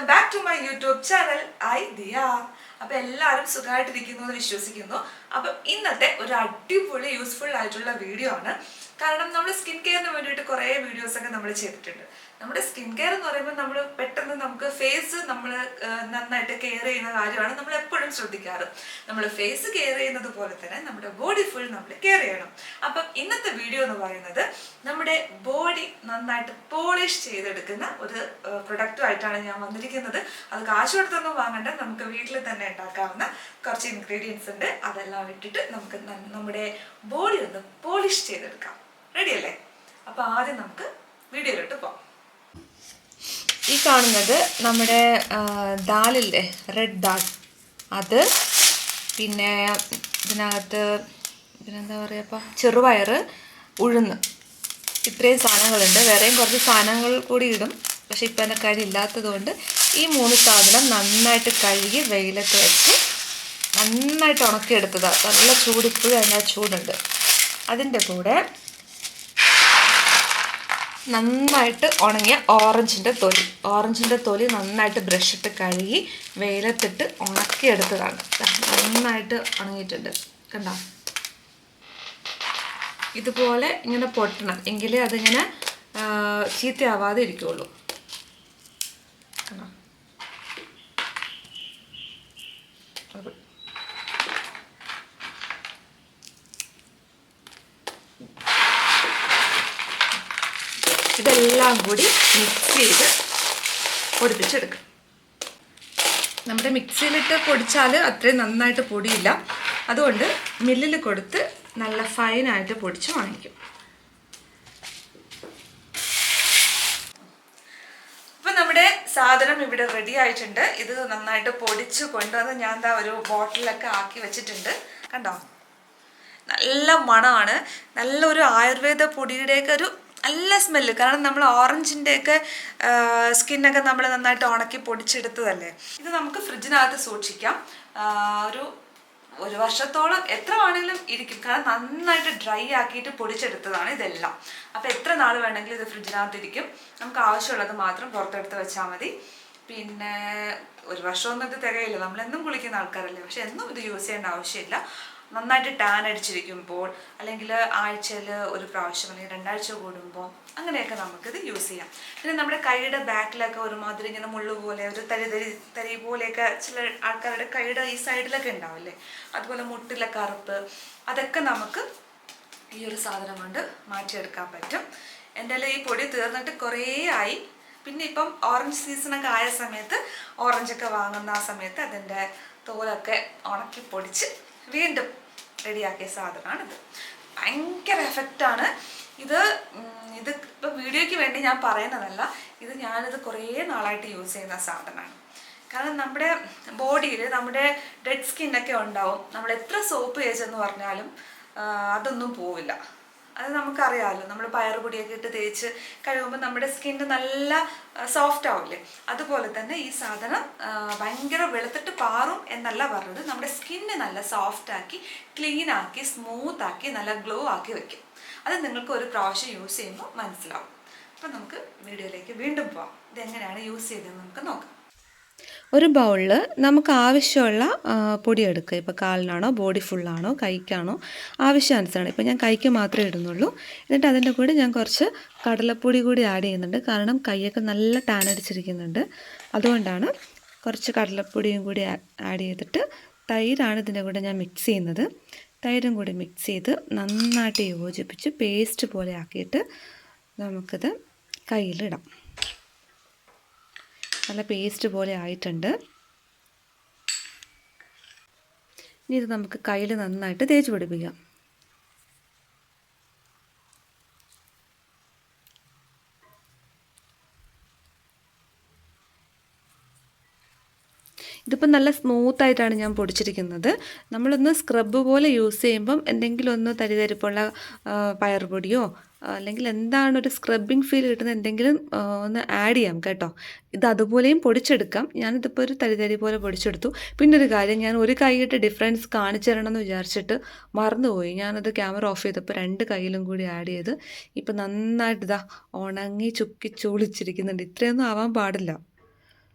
Welcome back to my YouTube channel Diya. അപ്പൊ എല്ലാവരും സുഖമായിട്ടിരിക്കുന്നു എന്ന് വിശ്വസിക്കുന്നു. അപ്പം ഇന്നത്തെ ഒരു അടിപൊളി യൂസ്ഫുൾ ആയിട്ടുള്ള വീഡിയോ ആണ്. കാരണം നമ്മൾ സ്കിൻ കെയറിന് വേണ്ടിയിട്ട് കുറേ വീഡിയോസ് ഒക്കെ നമ്മൾ ചെയ്തിട്ടുണ്ട്. നമ്മുടെ സ്കിൻ കെയർ എന്ന് പറയുമ്പോൾ നമ്മൾ പെട്ടെന്ന് നമുക്ക് ഫേസ് നമ്മൾ നന്നായിട്ട് കെയർ ചെയ്യുന്ന കാര്യമാണ് നമ്മൾ എപ്പോഴും ശ്രദ്ധിക്കാറ്. നമ്മൾ ഫേസ് കെയർ ചെയ്യുന്നത് പോലെ തന്നെ നമ്മുടെ ബോഡി ഫുൾ നമ്മൾ കെയർ ചെയ്യണം. അപ്പം ഇന്നത്തെ വീഡിയോ എന്ന് പറയുന്നത് നമ്മുടെ ബോഡി നന്നായിട്ട് പോളിഷ് ചെയ്തെടുക്കുന്ന ഒരു പ്രൊഡക്റ്റുമായിട്ടാണ് ഞാൻ വന്നിരിക്കുന്നത്. അത് കാശ് കൊടുത്തൊന്നും വാങ്ങണ്ട, നമുക്ക് വീട്ടിൽ തന്നെ ഉണ്ടാക്കാവുന്ന കുറച്ച് ഇൻഗ്രീഡിയൻസ് ഉണ്ട്. അതെല്ലാം ഇട്ടിട്ട് നമുക്ക് നമ്മുടെ ബോഡി ഒന്ന് പോളിഷ് ചെയ്തെടുക്കാം. റെഡി അല്ലേ? അപ്പോൾ ആദ്യം നമുക്ക് വീഡിയോയിലോട്ട് പോകാം. ഈ കാണുന്നത് നമ്മുടെ ദാലില്ലേ, റെഡ് ദാൽ, അത് പിന്നെ ഇതിനകത്ത് പിന്നെന്താ പറയുക, ചെറുപയർ, ഉഴുന്ന്, ഇത്രയും സാധനങ്ങളുണ്ട്. വേറെയും കുറച്ച് സാധനങ്ങൾ കൂടി ഇടും, പക്ഷെ ഇപ്പം എൻ്റെ കയ്യിൽ ഇല്ലാത്തത് കൊണ്ട് ഈ 3 സാധനം നന്നായിട്ട് കഴുകി വെയിലത്ത് വെച്ച് നന്നായിട്ട് ഉണക്കിയെടുത്തതാണ്. നല്ല ചൂടിപ്പോഴും അതിൻ്റെ ചൂടുണ്ട്. അതിൻ്റെ കൂടെ നന്നായിട്ട് ഉണങ്ങിയ ഓറഞ്ചിൻ്റെ തൊലി നന്നായിട്ട് ബ്രഷിട്ട് കഴുകി വെയിലത്തിട്ട് ഉണക്കിയെടുത്തതാണ്. നന്നായിട്ട് ഉണങ്ങിയിട്ടുണ്ട്, കണ്ടോ? ഇതുപോലെ ഇങ്ങനെ പൊട്ടണം, എങ്കിലേ അതിങ്ങനെ ചീത്തയാവാതെ ഇരിക്കുള്ളൂ. ഇതെല്ലാം കൂടി മിക്സ് ചെയ്ത് പൊടിപ്പിച്ചെടുക്കും. നമ്മുടെ മിക്സിയിലിട്ട് പൊടിച്ചാൽ അത്രയും നന്നായിട്ട് പൊടിയില്ല, അതുകൊണ്ട് മില്ലിൽ കൊടുത്ത് നല്ല ഫൈനായിട്ട് പൊടിച്ച് വാങ്ങിക്കും. അപ്പം നമ്മുടെ സാധനം ഇവിടെ റെഡി ആയിട്ടുണ്ട്. ഇത് നന്നായിട്ട് പൊടിച്ച് കൊണ്ടുവന്ന് ഞാൻ എന്താ ഒരു ബോട്ടിലൊക്കെ ആക്കി വെച്ചിട്ടുണ്ട്. കണ്ടോ? നല്ല മണമാണ്. നല്ലൊരു ആയുർവേദ പൊടിയുടെയൊക്കെ ഒരു നല്ല സ്മെല്ല്. കാരണം നമ്മൾ ഓറഞ്ചിൻ്റെയൊക്കെ സ്കിന്നൊക്കെ നമ്മൾ നന്നായിട്ട് ഉണക്കി പൊടിച്ചെടുത്തതല്ലേ. ഇത് നമുക്ക് ഫ്രിഡ്ജിനകത്ത് സൂക്ഷിക്കാം. ഒരു വർഷത്തോളം എത്ര വേണമെങ്കിലും ഇരിക്കും. കാരണം നന്നായിട്ട് ഡ്രൈ ആക്കിയിട്ട് പൊടിച്ചെടുത്തതാണ് ഇതെല്ലാം. അപ്പോൾ എത്ര നാൾ വേണമെങ്കിലും ഇത് ഫ്രിഡ്ജിനകത്ത് ഇരിക്കും. നമുക്ക് ആവശ്യമുള്ളത് മാത്രം പുറത്തെടുത്ത് വെച്ചാൽ മതി. പിന്നെ ഒരു വർഷമൊന്നും ഇത് തികയില്ല, നമ്മളെന്നും കുളിക്കുന്ന ആൾക്കാരല്ലേ. പക്ഷെ എന്നും ഇത് യൂസ് ചെയ്യേണ്ട ആവശ്യമില്ല. നന്നായിട്ട് ടാൻ അടിച്ചിരിക്കുമ്പോൾ, അല്ലെങ്കിൽ ആഴ്ചയിൽ ഒരു പ്രാവശ്യം അല്ലെങ്കിൽ 2 ആഴ്ച കൂടുമ്പോൾ, അങ്ങനെയൊക്കെ നമുക്കിത് യൂസ് ചെയ്യാം. പിന്നെ നമ്മുടെ കൈയുടെ ബാക്കിലൊക്കെ ഒരുമാതിരി ഇങ്ങനെ മുള്ളു പോലെ ഒരു തരി പോലെയൊക്കെ ചില ആൾക്കാരുടെ കൈയുടെ ഈ സൈഡിലൊക്കെ ഉണ്ടാവില്ലേ, അതുപോലെ മുട്ടിലെ കറുപ്പ്, അതൊക്കെ നമുക്ക് ഈ ഒരു സാധനം കൊണ്ട് മാറ്റിയെടുക്കാൻ പറ്റും. എൻ്റെ ഈ പൊടി തീർന്നിട്ട് കുറേ ആയി. പിന്നെ ഇപ്പം ഓറഞ്ച് സീസണൊക്കെ ആയ സമയത്ത് ഓറഞ്ചൊക്കെ വാങ്ങുന്ന ആ സമയത്ത് അതിൻ്റെ തോലൊക്കെ ഉണക്കി പൊടിച്ച് വീണ്ടും റെഡിയാക്കിയ സാധനമാണിത്. ഭയങ്കര എഫക്റ്റാണ് ഇത്. ഇപ്പം വീഡിയോയ്ക്ക് വേണ്ടി ഞാൻ പറയുന്നതല്ല, ഞാനിത് കുറേ നാളായിട്ട് യൂസ് ചെയ്യുന്ന സാധനമാണ്. കാരണം നമ്മുടെ ബോഡിയിൽ നമ്മുടെ ഡെഡ് സ്കിന്നൊക്കെ ഉണ്ടാവും. നമ്മൾ എത്ര സോപ്പ് തേച്ചെന്ന് പറഞ്ഞാലും അതൊന്നും പോവില്ല. അത് നമുക്കറിയാമല്ലോ. നമ്മൾ പയറുപൊടിയൊക്കെ ഇട്ട് തേച്ച് കഴുകുമ്പോൾ നമ്മുടെ സ്കിന്ന് നല്ല സോഫ്റ്റ് ആവില്ലേ. അതുപോലെ തന്നെ ഈ സാധനം ഭയങ്കര വെളുത്തിട്ട് പാറും എന്നല്ല പറഞ്ഞത്, നമ്മുടെ സ്കിന്ന് നല്ല സോഫ്റ്റാക്കി, ക്ലീനാക്കി, സ്മൂത്താക്കി, നല്ല ഗ്ലോ ആക്കി വെക്കും. അത് നിങ്ങൾക്ക് ഒരു പ്രാവശ്യം യൂസ് ചെയ്യുമ്പോൾ മനസ്സിലാവും. അപ്പം നമുക്ക് വീഡിയോയിലേക്ക് വീണ്ടും പോവാം. ഇതെങ്ങനെയാണ് യൂസ് ചെയ്തതെന്ന് നമുക്ക് നോക്കാം. ഒരു ബൗളിൽ നമുക്ക് ആവശ്യമുള്ള പൊടി എടുക്കുക. ഇപ്പോൾ കാലിനാണോ, ബോഡി ഫുള്ളാണോ, കൈക്കാണോ, ആവശ്യാനുസരണം. ഇപ്പോൾ ഞാൻ കൈക്ക് മാത്രമേ ഇടുന്നുള്ളൂ. എന്നിട്ട് അതിൻ്റെ കൂടെ ഞാൻ കുറച്ച് കടലപ്പൊടി കൂടി ആഡ് ചെയ്യുന്നുണ്ട്. കാരണം കൈയൊക്കെ നല്ല ടാൻ അടിച്ചിരിക്കുന്നുണ്ട്, അതുകൊണ്ടാണ് കുറച്ച് കടലപ്പൊടിയും കൂടി ആഡ് ചെയ്തിട്ട് തൈരാണ് ഇതിൻ്റെ കൂടെ ഞാൻ മിക്സ് ചെയ്യുന്നത്. തൈരും കൂടി മിക്സ് ചെയ്ത് നന്നായിട്ട് യോജിപ്പിച്ച് പേസ്റ്റ് പോലെ ആക്കിയിട്ട് നമുക്കിത് കയ്യിലിടാം. നല്ല പേസ്റ്റ് പോലെ ആയിട്ടുണ്ട്. ഇനി ഇത് നമുക്ക് കയ്യിൽ നന്നായിട്ട് തേച്ച് പിടിപ്പിക്കാം. ഇതിപ്പോൾ നല്ല സ്മൂത്തായിട്ടാണ് ഞാൻ പൊടിച്ചിരിക്കുന്നത്. നമ്മളൊന്ന് സ്ക്രബ് പോലെ യൂസ് ചെയ്യുമ്പം എന്തെങ്കിലും ഒന്ന് തരിതരിപ്പുള്ള പയറുപൊടിയോ അല്ലെങ്കിൽ എന്താണ് ഒരു സ്ക്രബിങ് ഫീൽ കിട്ടുന്ന എന്തെങ്കിലും ഒന്ന് ആഡ് ചെയ്യാം കേട്ടോ. ഇത് അതുപോലെയും പൊടിച്ചെടുക്കാം. ഞാനിതിപ്പോൾ ഒരു തരി പോലെ പൊടിച്ചെടുത്തു. പിന്നെ ഒരു കാര്യം, ഞാൻ ഒരു കൈയിട്ട് ഡിഫറൻസ് കാണിച്ചു തരണമെന്ന് വിചാരിച്ചിട്ട് മറന്നുപോയി. ഞാനത് ക്യാമറ ഓഫ് ചെയ്തപ്പോൾ 2 കൈയിലും കൂടി ആഡ് ചെയ്ത് ഇപ്പം നന്നായിട്ട് ഇതാ ഉണങ്ങി ചുക്കി ചൂളിച്ചിരിക്കുന്നുണ്ട്. ഇത്രയൊന്നും ആവാൻ പാടില്ല.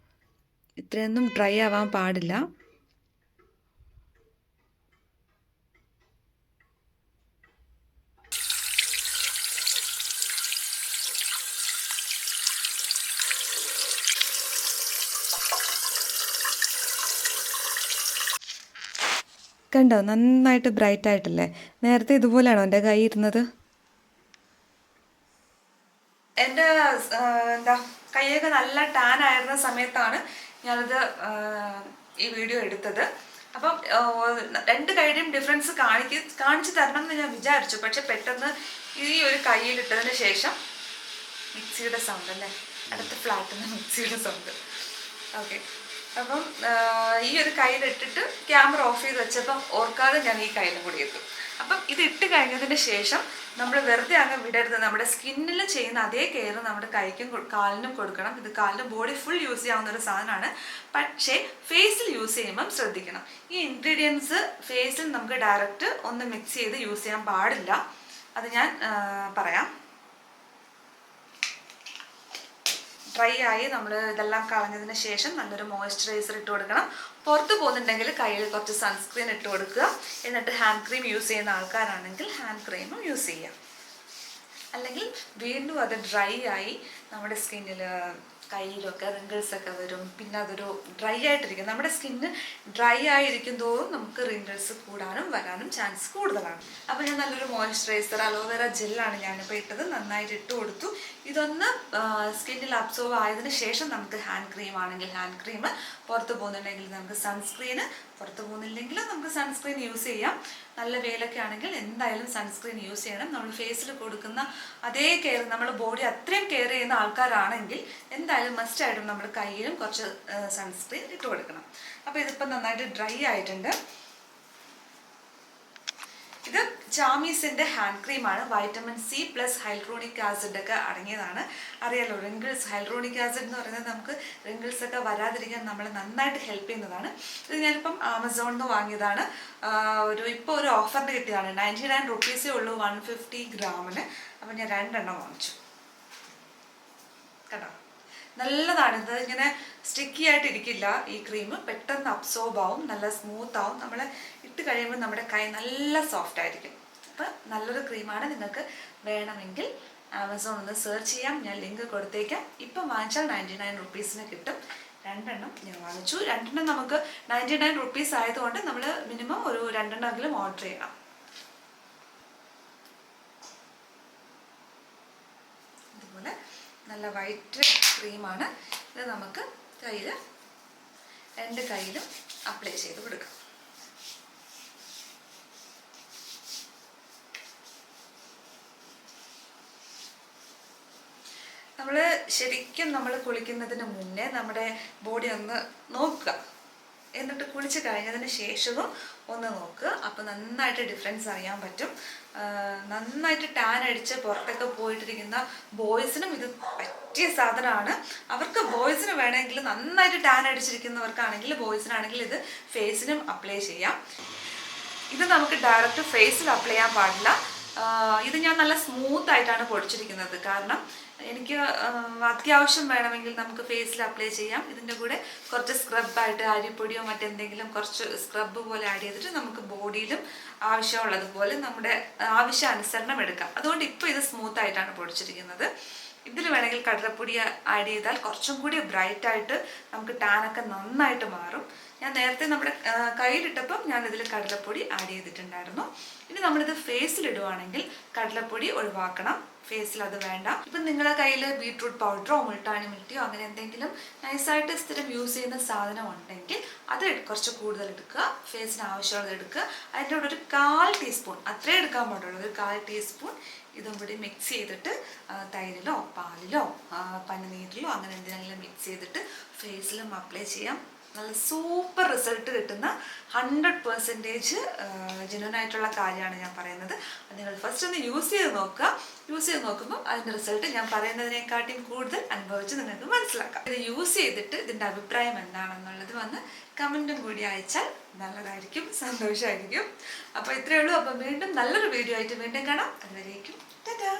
ഇത്രയൊന്നും ഡ്രൈ ആവാൻ പാടില്ല. കണ്ടോ, നന്നായിട്ട് ബ്രൈറ്റ് ആയിട്ടില്ലേ? നേരത്തെ ഇതുപോലെയാണോ എൻ്റെ കൈ ഇരുന്നത്? എൻ്റെ എന്താ കൈയൊക്കെ നല്ല ടാൻ ആയിരുന്ന സമയത്താണ് ഞാനത് ഈ വീഡിയോ എടുത്തത്. അപ്പം രണ്ട് കൈയുടെയും ഡിഫറൻസ് കാണിച്ചു തരണം എന്ന് ഞാൻ വിചാരിച്ചു. പക്ഷെ പെട്ടെന്ന് ഈ ഒരു കയ്യിലിട്ടതിന് ശേഷം മിക്സിയുടെ സൗണ്ട് അല്ലേ, അടുത്ത ഫ്ലാറ്റിൽ നിന്ന് മിക്സിയുടെ സൗണ്ട്. ഓക്കെ, അപ്പം ഈ ഒരു കയ്യിലിട്ടിട്ട് ക്യാമറ ഓഫ് ചെയ്ത് വെച്ചപ്പം ഓർക്കാതെ ഞാൻ ഈ കയ്യിലും കൂടി എത്തും. അപ്പം ഇത് ഇട്ട് കഴിഞ്ഞതിന് ശേഷം നമ്മൾ വെറുതെ അങ്ങ് വിടരുത്. നമ്മുടെ സ്കിന്നിൽ ചെയ്യുന്ന അതേ കെയർ നമ്മുടെ കൈക്കും കാലിനും കൊടുക്കണം. ഇത് കാലിനും ബോഡി ഫുൾ യൂസ് ചെയ്യാവുന്ന ഒരു സാധനമാണ്. പക്ഷേ ഫേസിൽ യൂസ് ചെയ്യുമ്പം ശ്രദ്ധിക്കണം. ഈ ഇൻഗ്രീഡിയൻസ് ഫേസിൽ നമുക്ക് ഡയറക്റ്റ് ഒന്ന് മിക്സ് ചെയ്ത് യൂസ് ചെയ്യാൻ പാടില്ല. അത് ഞാൻ പറയാം. ഡ്രൈ ആയി നമ്മൾ ഇതെല്ലാം കളഞ്ഞതിന് ശേഷം നല്ലൊരു മോയ്സ്ചറൈസർ ഇട്ട് കൊടുക്കണം. പുറത്ത് പോകുന്നുണ്ടെങ്കിൽ കയ്യിൽ കുറച്ച് സൺസ്ക്രീൻ ഇട്ട് കൊടുക്കുക. എന്നിട്ട് ഹാൻഡ് ക്രീം യൂസ് ചെയ്യുന്ന ആൾക്കാരാണെങ്കിൽ ഹാൻഡ് ക്രീമും യൂസ് ചെയ്യാം. അല്ലെങ്കിൽ വീണ്ടും അത് ഡ്രൈ ആയി നമ്മുടെ സ്കിന്നിൽ കയ്യിലൊക്കെ റിങ്കിൾസൊക്കെ വരും. പിന്നെ അതൊരു ഡ്രൈ ആയിട്ടിരിക്കും. നമ്മുടെ സ്കിന്ന് ഡ്രൈ ആയിരിക്കും തോറും നമുക്ക് റിങ്കിൾസ് കൂടാനും വരാനും ചാൻസ് കൂടുതലാണ്. അപ്പോൾ ഞാൻ നല്ലൊരു മോയ്സ്ചറൈസർ അലോവേറ ജെല്ലാണ് ഞാനിപ്പോൾ ഇട്ടത്. നന്നായിട്ട് ഇട്ട് കൊടുത്തു. ഇതൊന്ന് സ്കിന്നിൽ അബ്സോർവ് ആയതിനു ശേഷം നമുക്ക് ഹാൻഡ് ക്രീം ആണെങ്കിൽ ഹാൻഡ് ക്രീം, പുറത്ത് പോകുന്നുണ്ടെങ്കിൽ നമുക്ക് സൺസ്ക്രീന്, പുറത്ത് പോകുന്നില്ലെങ്കിൽ നമുക്ക് സൺസ്ക്രീൻ യൂസ് ചെയ്യാം. നല്ല വെയിലൊക്കെ ആണെങ്കിൽ എന്തായാലും സൺസ്ക്രീൻ യൂസ് ചെയ്യണം. നമ്മൾ ഫേസിൽ കൊടുക്കുന്ന അതേ കെയർ, നമ്മൾ ബോഡി അത്രയും കെയർ ചെയ്യുന്ന ആൾക്കാരാണെങ്കിൽ എന്തായാലും മസ്റ്റായിട്ടും നമ്മൾ കയ്യിലും കുറച്ച് സൺസ്ക്രീൻ ഇട്ട് കൊടുക്കണം. അപ്പോൾ ഇതിപ്പോൾ നന്നായിട്ട് ഡ്രൈ ആയിട്ടുണ്ട്. ഇത് ചാമീസിൻ്റെ ഹാൻഡ് ക്രീമാണ്. Vitamin C plus hyaluronic acid ഒക്കെ അടങ്ങിയതാണ്. അറിയാലോ, റിങ്കിൾസ്, ഹൈൽറോണിക് ആസിഡ് എന്ന് പറയുന്നത് നമുക്ക് റിങ്കിൾസ് ഒക്കെ വരാതിരിക്കാൻ നമ്മളെ നന്നായിട്ട് ഹെൽപ്പ് ചെയ്യുന്നതാണ്. ഇത് ഞാനിപ്പം ആമസോണിൽ നിന്ന് വാങ്ങിയതാണ്. ഇപ്പോൾ ഒരു ഓഫറിന് കിട്ടിയതാണ്. 99 റുപ്പീസേ ഉള്ളൂ 150 ഗ്രാമിന്. അപ്പം ഞാൻ 2 എണ്ണം വാങ്ങിച്ചു. കേട്ടോ, നല്ലതാണ്. ഇത് ഇങ്ങനെ സ്റ്റിക്കി ആയിട്ട് ഇരിക്കില്ല. ഈ ക്രീം പെട്ടെന്ന് അബ്സോർബ് ആവും, നല്ല സ്മൂത്ത് ആവും. നമ്മൾ ഇട്ട് കഴിയുമ്പോൾ നമ്മുടെ കൈ നല്ല സോഫ്റ്റ് ആയിരിക്കും. അപ്പം നല്ലൊരു ക്രീമാണ്. നിങ്ങൾക്ക് വേണമെങ്കിൽ ആമസോണിൽ ഒന്ന് സെർച്ച് ചെയ്യാം. ഞാൻ ലിങ്ക് കൊടുത്തേക്കാം. ഇപ്പം വാങ്ങിച്ചാൽ 99 റുപ്പീസിന് കിട്ടും. 2 എണ്ണം ഞാൻ വാങ്ങിച്ചു. 2 എണ്ണം നമുക്ക് 99 റുപ്പീസ് ആയതുകൊണ്ട് നമ്മൾ മിനിമം ഒരു 2 എണ്ണമെങ്കിലും ഓർഡർ ചെയ്യണം. ഇതുപോലെ നല്ല വൈറ്റ് ക്രീമാണ്. ഇത് നമുക്ക് കയ്യിൽ, 2 കയ്യിലും അപ്ലൈ ചെയ്ത് കൊടുക്കാം. നമ്മൾ ശരിക്കും കുളിക്കുന്നതിന് മുന്നേ നമ്മുടെ ബോഡി ഒന്ന് നോക്കുക. എന്നിട്ട് കുളിച്ച് കഴിഞ്ഞതിന് ശേഷവും ഒന്ന് നോക്കുക. അപ്പോൾ നന്നായിട്ട് ഡിഫറൻസ് അറിയാൻ പറ്റും. നന്നായിട്ട് ടാൻ അടിച്ച് പുറത്തൊക്കെ പോയിട്ടിരിക്കുന്ന ബോയ്സിനും ഇത് പറ്റിയ സാധനമാണ്. അവർക്ക് ബോയ്സിന് വേണമെങ്കിൽ നന്നായിട്ട് ടാൻ അടിച്ചിരിക്കുന്നവർക്കാണെങ്കിൽ, ബോയ്സിനാണെങ്കിൽ ഇത് ഫേസിനും അപ്ലൈ ചെയ്യാം. ഇത് നമുക്ക് ഡയറക്റ്റ് ഫേസിൽ അപ്ലൈ ചെയ്യാൻ പാടില്ല. ഇത് ഞാൻ നല്ല സ്മൂത്ത് ആയിട്ടാണ് പൊടിച്ചിരിക്കുന്നത്. കാരണം എനിക്ക് അത്യാവശ്യം വേണമെങ്കിൽ നമുക്ക് ഫേസിൽ അപ്ലൈ ചെയ്യാം. ഇതിൻ്റെ കൂടെ കുറച്ച് സ്ക്രബായിട്ട് അരിപ്പൊടിയോ മറ്റെന്തെങ്കിലും കുറച്ച് സ്ക്രബ് പോലെ ആഡ് ചെയ്തിട്ട് നമുക്ക് ബോഡിയിലും ആവശ്യമുള്ളതുപോലെ നമ്മുടെ ആവശ്യാനുസരണം എടുക്കാം. അതുകൊണ്ട് ഇപ്പോൾ ഇത് സ്മൂത്ത് ആയിട്ടാണ് പൊടിച്ചിരിക്കുന്നത്. ഇതിൽ വേണമെങ്കിൽ കടലപ്പൊടി ആഡ് ചെയ്താൽ കുറച്ചും കൂടി ബ്രൈറ്റ് ആയിട്ട് നമുക്ക് ടാനൊക്കെ നന്നായിട്ട് മാറും. ഞാൻ നേരത്തെ നമ്മുടെ കയ്യിലിട്ടപ്പം ഞാൻ ഇതിൽ കടലപ്പൊടി ആഡ് ചെയ്തിട്ടുണ്ടായിരുന്നു. ഇനി നമ്മളിത് ഫേസിലിടുവാണെങ്കിൽ കടലപ്പൊടി ഒഴിവാക്കണം. ഫേസിൽ അത് വേണ്ട. ഇപ്പം നിങ്ങളുടെ കയ്യിൽ ബീട്രൂട്ട് പൗഡറോ മുൾട്ടാണി മിൽറ്റിയോ അങ്ങനെ എന്തെങ്കിലും നൈസായിട്ട് സ്ഥിരം യൂസ് ചെയ്യുന്ന സാധനം ഉണ്ടെങ്കിൽ അത് കുറച്ച് കൂടുതൽ എടുക്കുക. ഫേസിന് ആവശ്യമുള്ളത് എടുക്കുക. അതിൻ്റെ കൂടെ ഒരു 1/4 ടീസ്പൂൺ, അത്രേ എടുക്കാൻ പാടുള്ളൂ, ഒരു 1/4 ടീസ്പൂൺ ഇതും കൂടി മിക്സ് ചെയ്തിട്ട് തൈരിലോ പാലിലോ പനിനീരിലോ അങ്ങനെ എന്തെങ്കിലും മിക്സ് ചെയ്തിട്ട് ഫേസിലും അപ്ലൈ ചെയ്യാം. നല്ല സൂപ്പർ റിസൾട്ട് കിട്ടുന്ന 100% ജെന്യുൻ ആയിട്ടുള്ള കാര്യമാണ് ഞാൻ പറയുന്നത്. അത് നിങ്ങൾ ഫസ്റ്റ് ഒന്ന് യൂസ് ചെയ്ത് നോക്കുക. യൂസ് ചെയ്ത് നോക്കുമ്പോൾ അതിൻ്റെ റിസൾട്ട് ഞാൻ പറയുന്നതിനെക്കാട്ടിയും കൂടുതൽ അനുഭവിച്ച് നിങ്ങൾക്ക് മനസ്സിലാക്കാം. ഇത് യൂസ് ചെയ്തിട്ട് ഇതിൻ്റെ അഭിപ്രായം എന്താണെന്നുള്ളത് വന്ന് കമൻറ്റും കൂടി അയച്ചാൽ നല്ലതായിരിക്കും, സന്തോഷമായിരിക്കും. അപ്പോൾ ഇത്രയേ ഉള്ളൂ. അപ്പോൾ വീണ്ടും നല്ലൊരു വീഡിയോ ആയിട്ട് വീണ്ടും കാണാം. അതുവരേക്കും ടാറ്റാ.